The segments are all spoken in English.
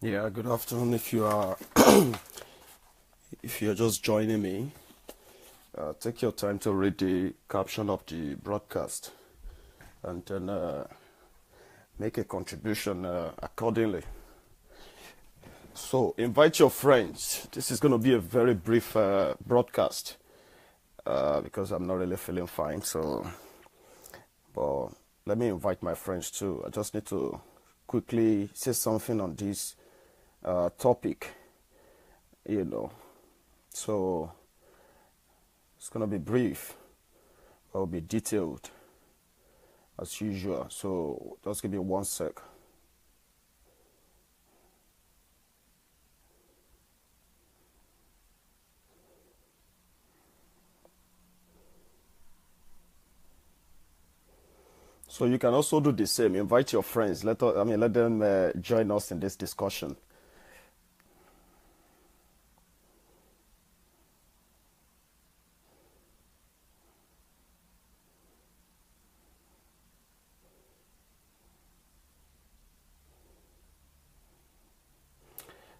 Yeah, good afternoon. If you're just joining me, take your time to read the caption of the broadcast and then make a contribution accordingly. So invite your friends. This is going to be a very brief broadcast because I'm not really feeling fine. But let me invite my friends too. I just need to quickly say something on this topic, you know. So it's gonna be brief. It'll be detailed as usual. So just give me 1 sec. So you can also do the same. Invite your friends. Let them join us in this discussion.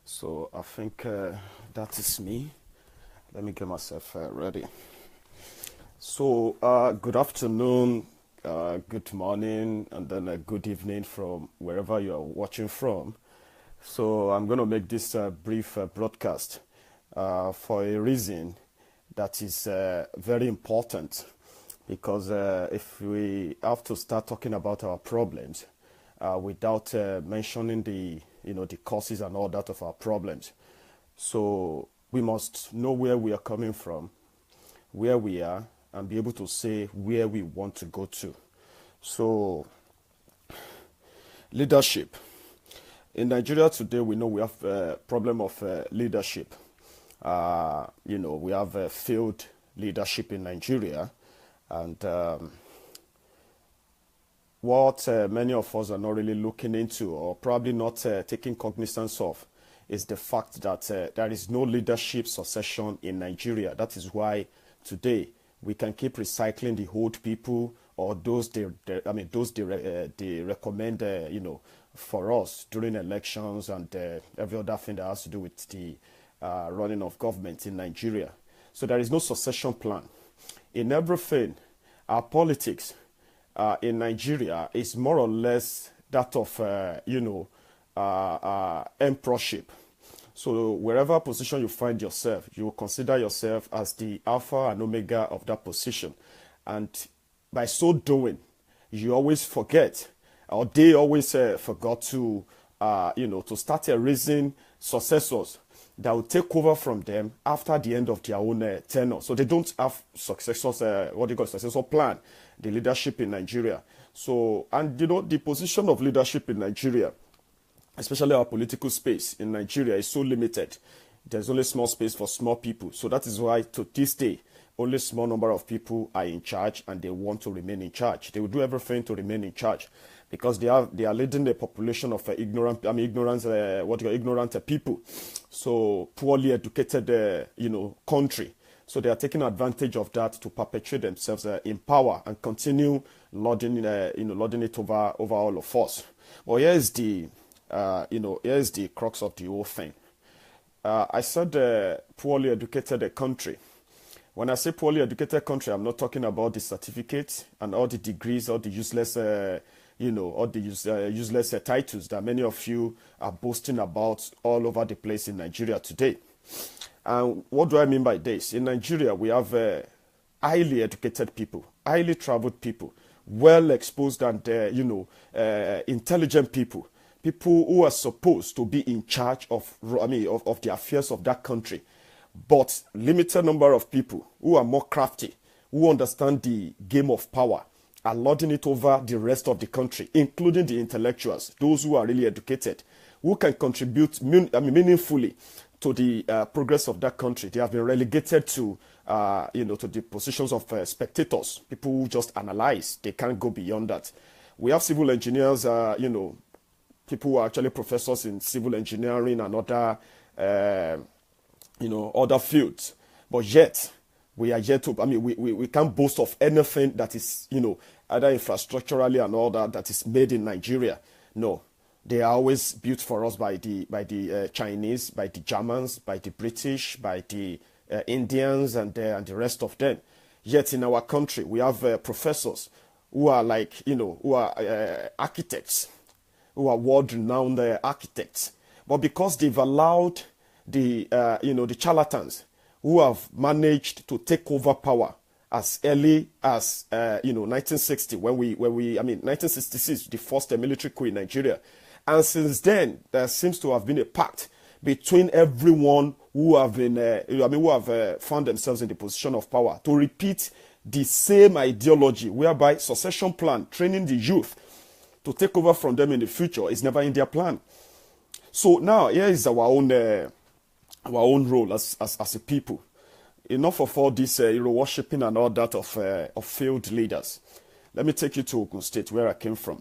So I think that is me. Let me get myself ready. So good afternoon, good morning, and then a good evening from wherever you are watching from. So I'm going to make this brief broadcast for a reason that is very important, because if we have to start talking about our problems without mentioning the causes and all that of our problems, so we must know where we are coming from, where we are, and be able to say where we want to go to. So leadership. In Nigeria today, we know we have a problem of leadership. We have failed leadership in Nigeria, and what many of us are not really looking into, or probably not taking cognizance of, is the fact that there is no leadership succession in Nigeria. That is why today we can keep recycling the old people, or those they recommend, for us during elections and every other thing that has to do with the running of government in Nigeria. So there is no succession plan. In everything, our politics in Nigeria is more or less that of, emperorship. So wherever position you find yourself, you consider yourself as the alpha and omega of that position. And by so doing, you always forget, or they always forgot to, to start raising successors that will take over from them after the end of their own tenure. So they don't have successors, successor plan, the leadership in Nigeria. So, and the position of leadership in Nigeria, especially our political space in Nigeria, is so limited. There's only small space for small people. So that is why to this day, only small number of people are in charge, and they want to remain in charge. They will do everything to remain in charge, because they are leading a population of ignorant people. So poorly educated, country. So they are taking advantage of that to perpetuate themselves in power and continue lording it over all of us. Well, here's the crux of the whole thing. I said poorly educated country. When I say poorly educated country, I'm not talking about the certificates and all the degrees, all the useless, useless titles that many of you are boasting about all over the place in Nigeria today. And what do I mean by this? In Nigeria, we have highly educated people, highly traveled people, well exposed and intelligent people who are supposed to be in charge of the affairs of that country. But limited number of people who are more crafty, who understand the game of power, are lording it over the rest of the country, including the intellectuals, those who are really educated, who can contribute meaningfully to the progress of that country. They have been relegated to the positions of spectators, people who just analyze. They can't go beyond that. We have civil engineers, people who are actually professors in civil engineering and other other fields, but yet we are yet to, we can't boast of anything that is, either infrastructurally and all that is made in Nigeria. No, They are always built for us by the Chinese, by the Germans, by the British, by the Indians, and the rest of them. Yet in our country, we have professors who are like, who are architects, who are world-renowned architects. But because they've allowed the charlatans who have managed to take over power as early as 1960, when 1966, the first military coup in Nigeria. And since then, there seems to have been a pact between everyone who have been, found themselves in the position of power to repeat the same ideology, whereby succession plan, training the youth to take over from them in the future, is never in their plan. So now here is our own role as a people. Enough of all this hero worshipping and all that of failed leaders. Let me take you to Ogun State, where I came from.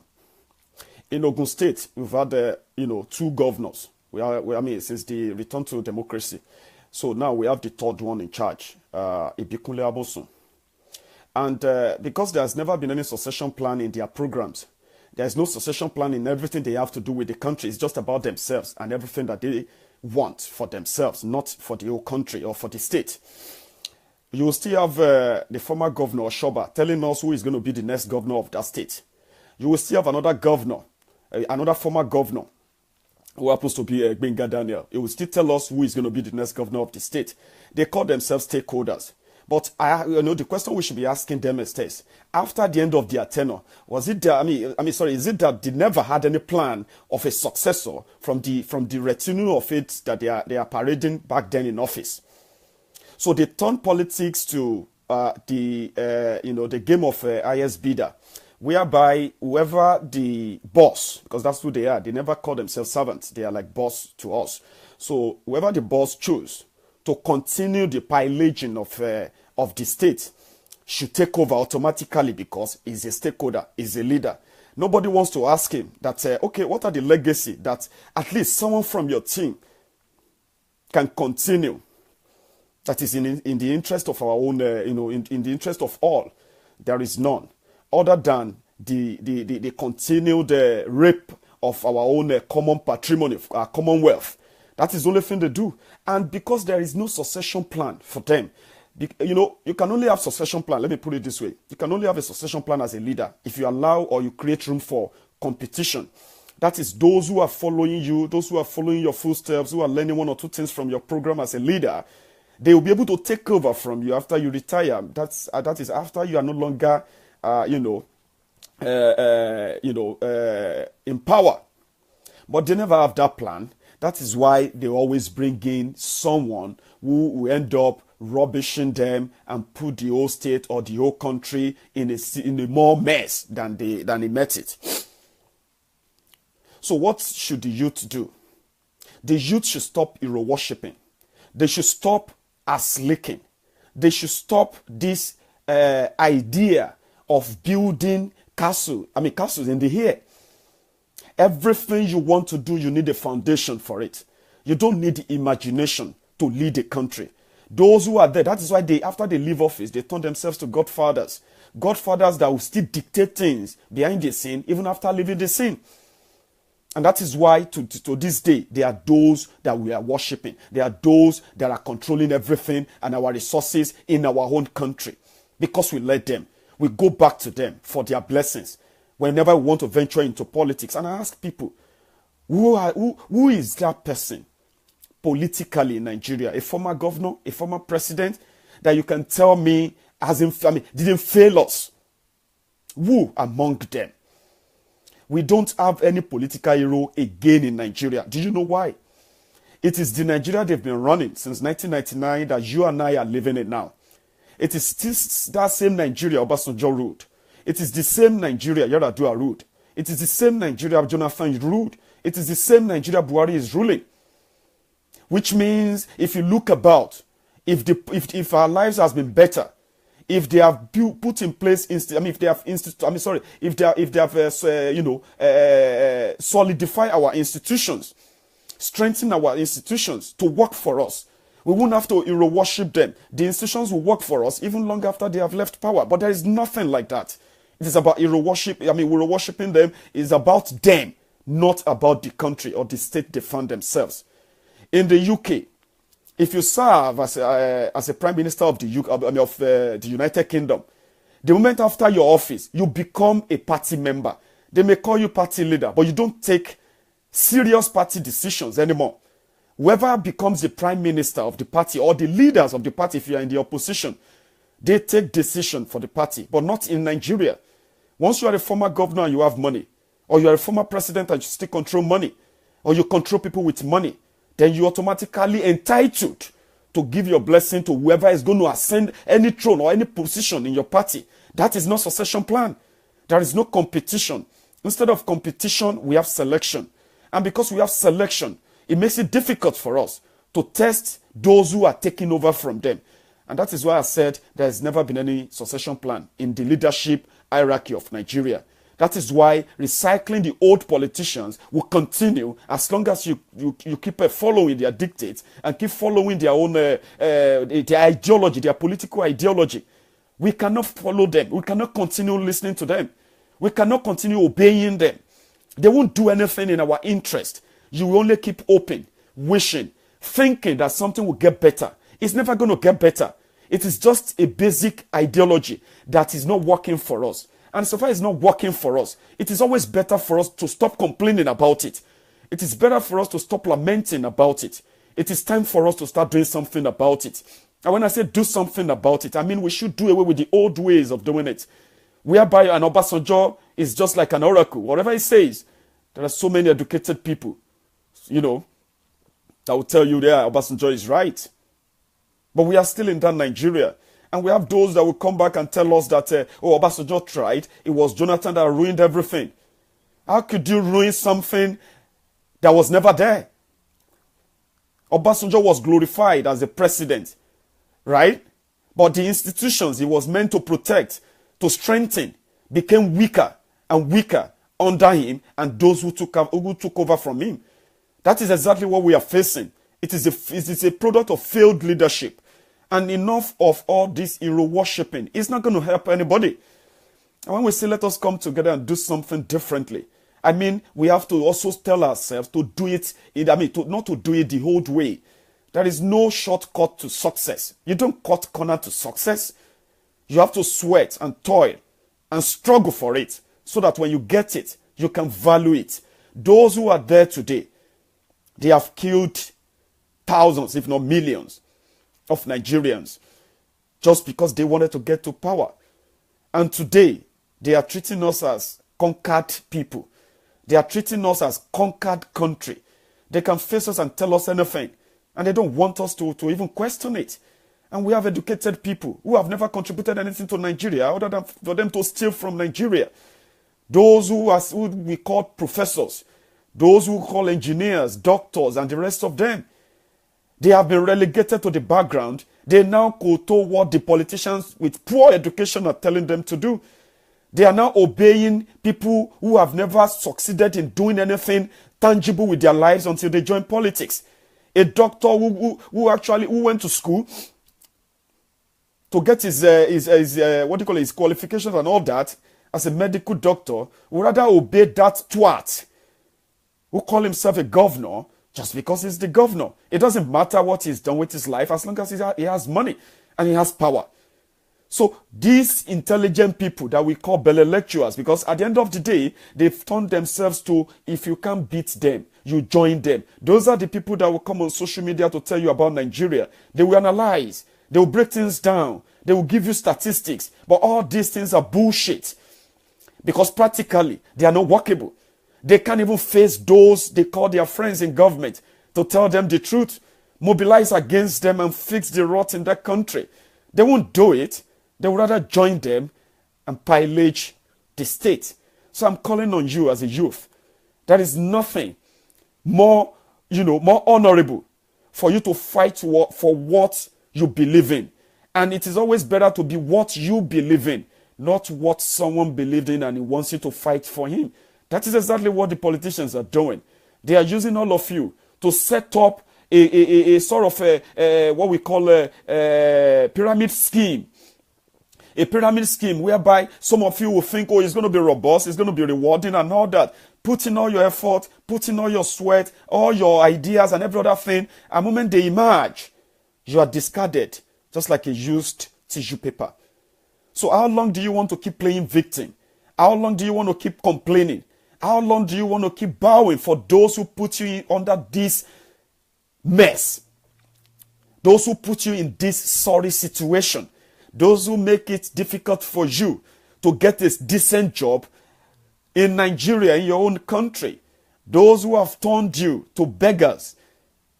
In Ogun State, we've had two governors. Since the return to democracy. So now we have the third one in charge, Ibikunle Abosun. And because there's never been any succession plan in their programs, there's no succession plan in everything they have to do with the country. It's just about themselves and everything that they want for themselves, not for the whole country or for the state. You will still have the former governor, Shoba, telling us who is going to be the next governor of that state. You will still have another governor, another former governor, who happens to be Benga Daniel. He will still tell us who is going to be the next governor of the state. They call themselves stakeholders. But the question we should be asking them is this: after the end of their tenure, was it that, is it that they never had any plan of a successor from the retinue of it that they are parading back then in office? So they turned politics to the game of highest bidder, whereby whoever the boss, because that's who they are, they never call themselves servants, they are like boss to us. So whoever the boss chose to continue the pillaging of the state should take over automatically, because he's a stakeholder, he's a leader. Nobody wants to ask him that, okay, what are the legacy that at least someone from your team can continue, that is in the interest of our own, in the interest of all. There is none other than the continued rape of our own common patrimony, our commonwealth. That is the only thing they do. And because there is no succession plan for them, you can only have succession plan. Let me put it this way. You can only have a succession plan as a leader if you allow or you create room for competition. That is those who are following you, those who are following your footsteps, who are learning one or two things from your program as a leader. They will be able to take over from you after you retire. That is after you are no longer, in power. But they never have that plan. That is why they always bring in someone who will end up rubbishing them and put the whole state or the whole country in a more mess than they met it. So what should the youth do? The youth should stop hero worshipping. They should stop ass-licking. They should stop this idea of building castles in the air. Everything you want to do, you need a foundation for it. You don't need the imagination to lead a country. Those who are there, that is why after they leave office, they turn themselves to godfathers. Godfathers that will still dictate things behind the scene, even after leaving the scene. And that is why to this day, there are those that we are worshipping. There are those that are controlling everything and our resources in our own country. Because we let them. We go back to them for their blessings whenever we want to venture into politics. And I ask people, who is that person politically in Nigeria? A former governor, a former president, that you can tell me didn't fail us? Who among them? We don't have any political hero again in Nigeria. Do you know why? It is the Nigeria they've been running since 1999 that you and I are living in now. It is still that same Nigeria Obasanjo ruled. It is the same Nigeria Yar'Adua ruled. It is the same Nigeria Jonathan ruled. It is the same Nigeria Buhari is ruling. Which means, if you look about, if our lives has been better, if they have put in place, if they have solidify our institutions, strengthen our institutions to work for us, we won't have to hero worship them. The institutions will work for us even long after they have left power. But there is nothing like that. It is about hero worship. Hero worshiping them is about them not about the country or the state they found themselves. In the UK, if you serve as a prime minister of the the United Kingdom, the moment after your office, you become a party member. They may call you party leader, but you don't take serious party decisions anymore. Whoever becomes the prime minister of the party or the leaders of the party, if you are in the opposition, they take decision for the party, but not in Nigeria. Once you are a former governor and you have money, or you are a former president and you still control money, or you control people with money, then you automatically entitled to give your blessing to whoever is going to ascend any throne or any position in your party. That is not succession plan. There is no competition. Instead of competition, we have selection. And because we have selection, it makes it difficult for us to test those who are taking over from them. And that is why I said there has never been any succession plan in the leadership hierarchy of Nigeria. That is why recycling the old politicians will continue as long as you keep following their dictates and keep following their own their ideology, their political ideology. We cannot follow them. We cannot continue listening to them. We cannot continue obeying them. They won't do anything in our interest. You will only keep hoping, wishing, thinking that something will get better. It's never going to get better. It is just a basic ideology that is not working for us. And so far it's not working for us, it is always better for us to stop complaining about it. It is better for us to stop lamenting about it. It is time for us to start doing something about it. And when I say do something about it, I mean we should do away with the old ways of doing it. Whereby an Obasanjo is just like an oracle. Whatever he says, there are so many educated people, that will tell you that Obasanjo is right. But we are still in that Nigeria. And we have those that will come back and tell us that, Obasanjo tried. It was Jonathan that ruined everything. How could you ruin something that was never there? Obasanjo was glorified as a president, right? But the institutions he was meant to protect, to strengthen, became weaker and weaker under him and those who took over from him. That is exactly what we are facing. It is a product of failed leadership. And enough of all this hero worshipping. It's not going to help anybody. And when we say let us come together and do something differently, I mean, we have to also tell ourselves to do it, not to do it the old way. There is no shortcut to success. You don't cut corner to success. You have to sweat and toil and struggle for it so that when you get it, you can value it. Those who are there today, they have killed thousands, if not millions, of Nigerians just because they wanted to get to power. And today, they are treating us as conquered people. They are treating us as conquered country. They can face us and tell us anything. And they don't want us to even question it. And we have educated people who have never contributed anything to Nigeria other than for them to steal from Nigeria. Those who we call professors, those who call engineers, doctors, and the rest of them. They have been relegated to the background. They now kowtow what the politicians with poor education are telling them to do. They are now obeying people who have never succeeded in doing anything tangible with their lives until they join politics. A doctor who went to school to get his qualifications and all that as a medical doctor would rather obey that twat who call himself a governor just because he's the governor. It doesn't matter what he's done with his life as long as he has money and he has power. So these intelligent people that we call belly lecturers, because at the end of the day, they've turned themselves to, if you can't beat them, you join them. Those are the people that will come on social media to tell you about Nigeria. They will analyze. They will break things down. They will give you statistics. But all these things are bullshit. Because practically, they are not workable. They can't even face those they call their friends in government to tell them the truth, mobilize against them and fix the rot in that country. They won't do it. They would rather join them and pillage the state. So I'm calling on you as a youth. There is nothing more honorable for you to fight for what you believe in. And it is always better to be what you believe in, not what someone believed in and he wants you to fight for him. That is exactly what the politicians are doing. They are using all of you to set up a sort of what we call a pyramid scheme. A pyramid scheme whereby some of you will think, oh, it's going to be robust, it's going to be rewarding and all that. put in all your effort, put in all your sweat, all your ideas and every other thing. And the moment they emerge, you are discarded, just like a used tissue paper. So how long do you want to keep playing victim? How long do you want to keep complaining? How long do you want to keep bowing for those who put you under this mess? Those who put you in this sorry situation? Those who make it difficult for you to get a decent job in Nigeria, in your own country? Those who have turned you to beggars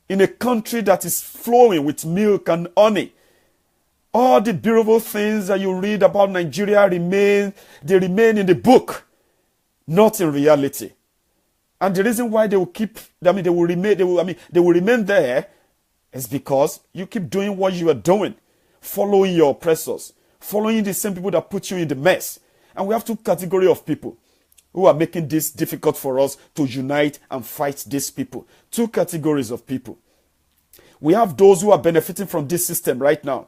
in a country that is flowing with milk and honey? All the beautiful things that you read about Nigeria remain in the book, not in reality. And the reason why they will remain there is because you keep doing what you are doing, following your oppressors, following the same people that put you in the mess. And we have two categories of people who are making this difficult for us to unite and fight these people. Two categories of people. We have those who are benefiting from this system right now.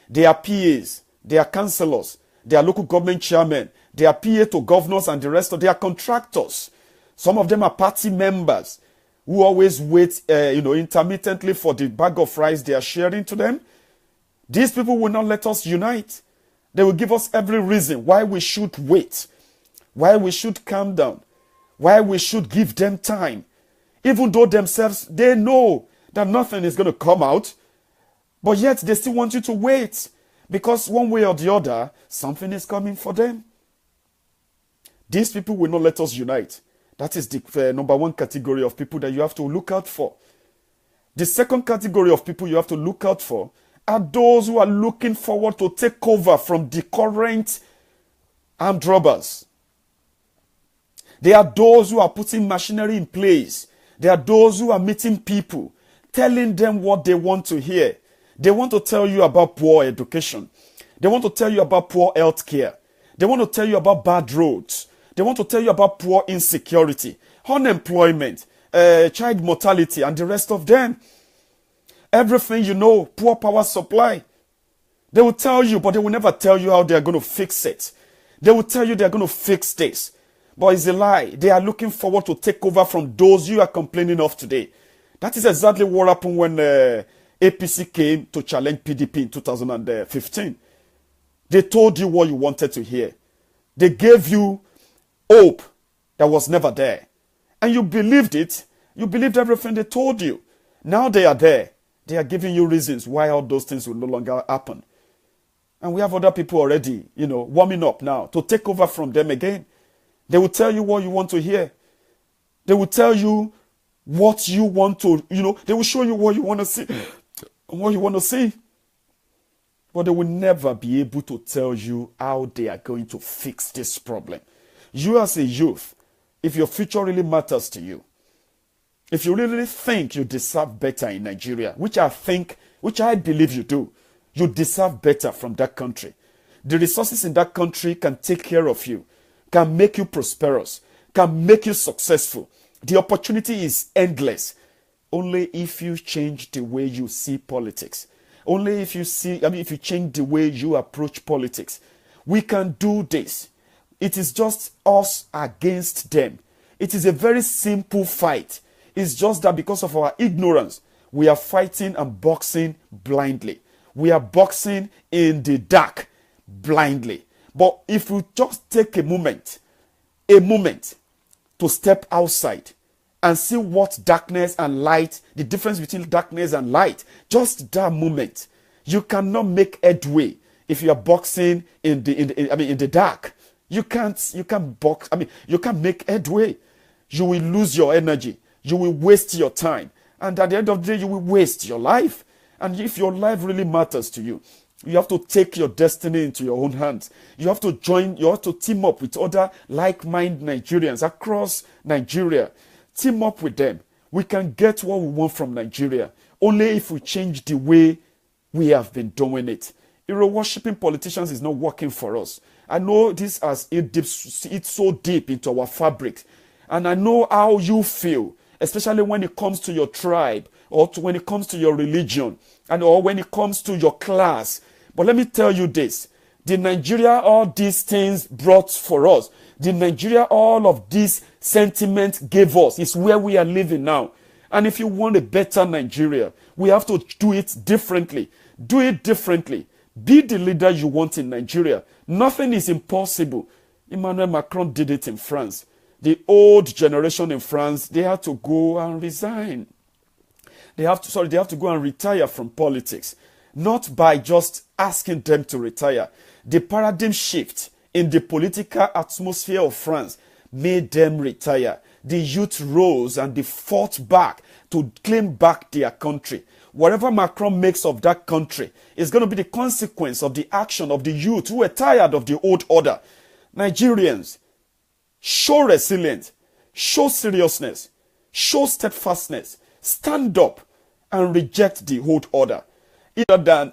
They are PAs, they are councillors, they are local government chairmen, they are PA to governors and the rest of their contractors. Some of them are party members who always wait intermittently for the bag of rice they are sharing to them. These people will not let us unite. They will give us every reason why we should wait, why we should calm down, why we should give them time. Even though themselves, they know that nothing is going to come out, but yet they still want you to wait because one way or the other, something is coming for them. These people will not let us unite. That is the number one category of people that you have to look out for. The second category of people you have to look out for are those who are looking forward to take over from the current armed robbers. They are those who are putting machinery in place. They are those who are meeting people, telling them what they want to hear. They want to tell you about poor education. They want to tell you about poor health care. They want to tell you about bad roads. They want to tell you about poor insecurity, unemployment, child mortality, and the rest of them. Everything you know, poor power supply. They will tell you, but they will never tell you how they are going to fix it. They will tell you they are going to fix this. But it's a lie. They are looking forward to take over from those you are complaining of today. That is exactly what happened when APC came to challenge PDP in 2015. They told you what you wanted to hear. They gave you hope that was never there. And you believed it. You believed everything they told you. Now they are there. They are giving you reasons why all those things will no longer happen. And we have other people already, warming up now to take over from them again. They will tell you what you want to hear. They will tell you what you want to, they will show you what you want to see. What you want to see. But they will never be able to tell you how they are going to fix this problem. You as a youth, if your future really matters to you, if you really think you deserve better in Nigeria, which I believe you do, you deserve better from that country. The resources in that country can take care of you, can make you prosperous, can make you successful. The opportunity is endless. Only if you change the way you see politics. Only if you change the way you approach politics. We can do this. It is just us against them. It is a very simple fight. It's just that because of our ignorance, we are fighting and boxing blindly. We are boxing in the dark blindly. But if we just take a moment to step outside and see what darkness and light, the difference between darkness and light, just that moment, you cannot make headway if you are boxing in the dark. You can't box. You can't make headway. You will lose your energy. You will waste your time. And at the end of the day, you will waste your life. And if your life really matters to you, you have to take your destiny into your own hands. You have to team up with other like-minded Nigerians across Nigeria. Team up with them. We can get what we want from Nigeria only if we change the way we have been doing it. Hero-worshipping politicians is not working for us. I know this has it's so deep into our fabric. And I know how you feel, especially when it comes to your tribe, or when it comes to your religion, or when it comes to your class. But let me tell you this. The Nigeria all these things brought for us, the Nigeria all of this sentiment gave us, is where we are living now. And if you want a better Nigeria, we have to do it differently. Do it differently. Be the leader you want in Nigeria. Nothing is impossible. Emmanuel Macron did it in France. The old generation in France, they had to go and resign. They have to go and retire from politics. Not by just asking them to retire. The paradigm shift in the political atmosphere of France made them retire. The youth rose and they fought back to claim back their country. Whatever Macron makes of that country is going to be the consequence of the action of the youth who are tired of the old order. Nigerians, show resilience, show seriousness, show steadfastness, stand up and reject the old order. Either than,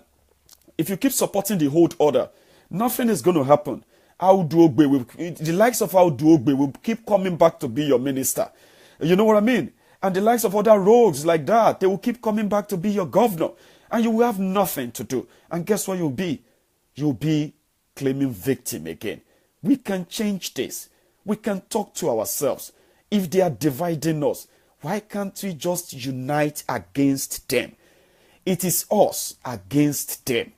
if you keep supporting the old order, nothing is going to happen. The likes of Ogbe will keep coming back to be your minister. You know what I mean? And the likes of other rogues like that, they will keep coming back to be your governor. And you will have nothing to do. And guess what you'll be? You'll be claiming victim again. We can change this. We can talk to ourselves. If they are dividing us, why can't we just unite against them? It is us against them.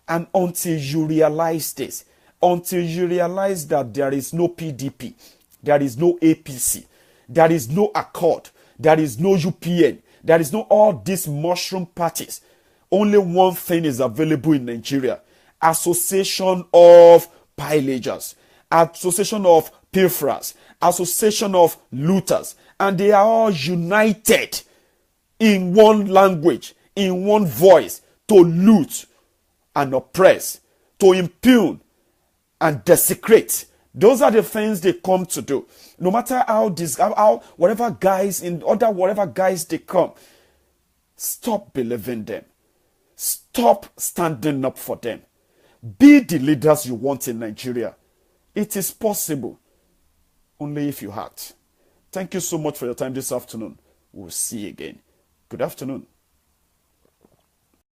And until you realize this, until you realize that there is no PDP, there is no APC, there is no Accord, there is no UPN, there is no all these mushroom parties, only one thing is available in Nigeria: Association of Pillagers, Association of Pilferers, Association of Looters, and they are all united in one language, in one voice, to loot and oppress, to impugn and desecrate. Those are the things they come to do. No matter whatever guys they come, stop believing them. Stop standing up for them. Be the leaders you want in Nigeria. It is possible, only if you act. Thank you so much for your time this afternoon. We'll see you again. Good afternoon.